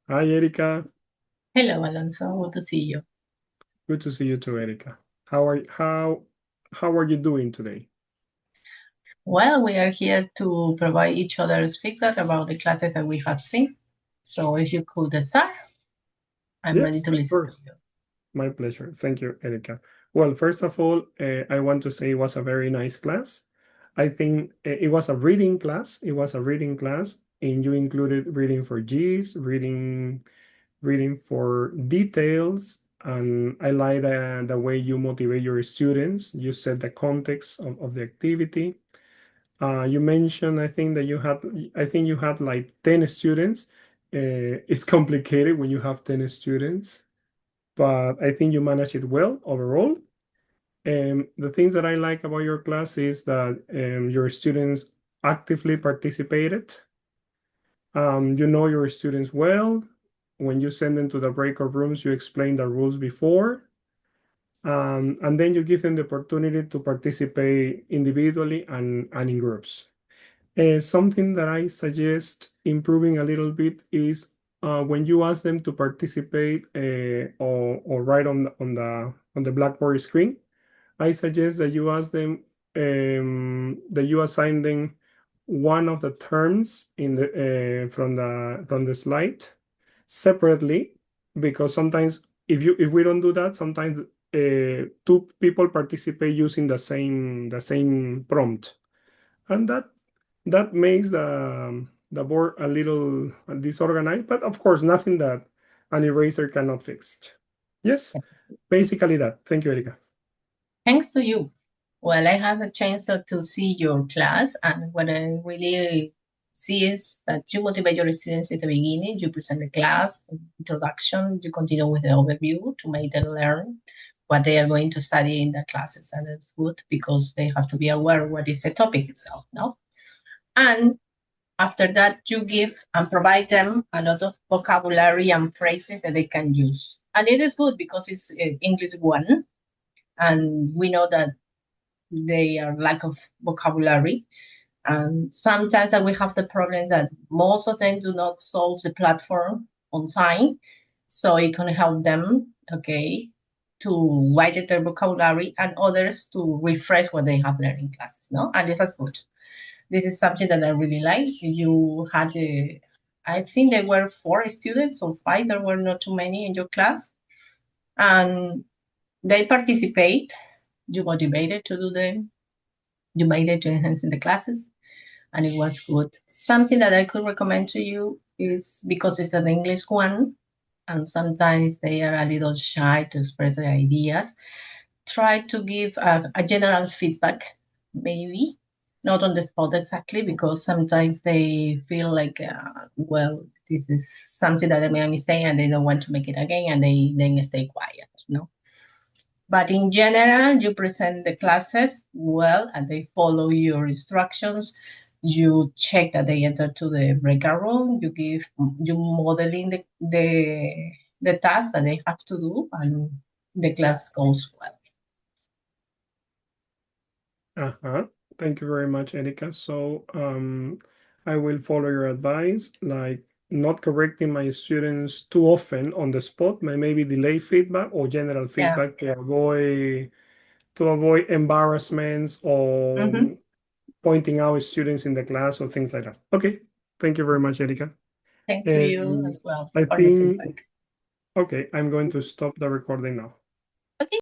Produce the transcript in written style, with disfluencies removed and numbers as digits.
Hi, Erika. Hello, Alonso. Good to see you. Good to see you too, Erika. How are you doing today? Well, we are here to provide each other's feedback about the classes that we have seen. So if you could start, I'm ready Yes, to of listen to course. you. My pleasure. Thank you, Erika. Well, first of all, I want to say it was a very nice class. I think it was a reading class. It was a reading class, and you included reading for G's, reading for details, and I like the way you motivate your students. You set the context of the activity. You mentioned, I think you had like 10 students. It's complicated when you have 10 students, but I think you managed it well overall. The things that I like about your class is that your students actively participated. You know your students well. When you send them to the breakout rooms, you explain the rules before, and then you give them the opportunity to participate individually and in groups. Something that I suggest improving a little bit is when you ask them to participate or write on the Blackboard screen. I suggest that you ask them that you assign them one of the terms in the from the slide separately, because sometimes if we don't do that, sometimes two people participate using the same prompt, and that makes the board a little disorganized, but of course, nothing that an eraser cannot fix. Yes, Yes. basically that. Thank you, Erika. Thanks to you. Well, I have a chance to see your class, and what I really see is that you motivate your students at the beginning. You present the class, introduction, you continue with the overview to make them learn what they are going to study in the classes. And it's good because they have to be aware what is the topic itself, no? And after that, you give and provide them a lot of vocabulary and phrases that they can use. And it is good because it's English one, and we know that they are lack of vocabulary. And sometimes that we have the problem that most of them do not solve the platform on time. So it can help them, okay, to widen their vocabulary and others to refresh what they have learned in classes, no? And this is good. This is something that I really like. You had, I think there were four students or five. There were not too many in your class, and they participate. You motivated to do them. You made it to enhance in the classes, and it was good. Something that I could recommend to you is because it's an English one, and sometimes they are a little shy to express their ideas. Try to give a general feedback, maybe not on the spot exactly, because sometimes they feel like, well, this is something that I made a mistake and they don't want to make it again, and they then stay quiet, no? But in general, you present the classes well and they follow your instructions. You check that they enter to the breakout room. You modeling the task that they have to do, and the class goes well. Uh-huh. Thank you very much, Erika. So, I will follow your advice, like not correcting my students too often on the spot, maybe delay feedback or general Yeah. feedback to avoid embarrassments Hmm. or pointing out students in the class or things like that. Okay. Thank you very much, Erika. Thanks to you And as well I for your think, feedback. okay, I'm going to stop the recording now.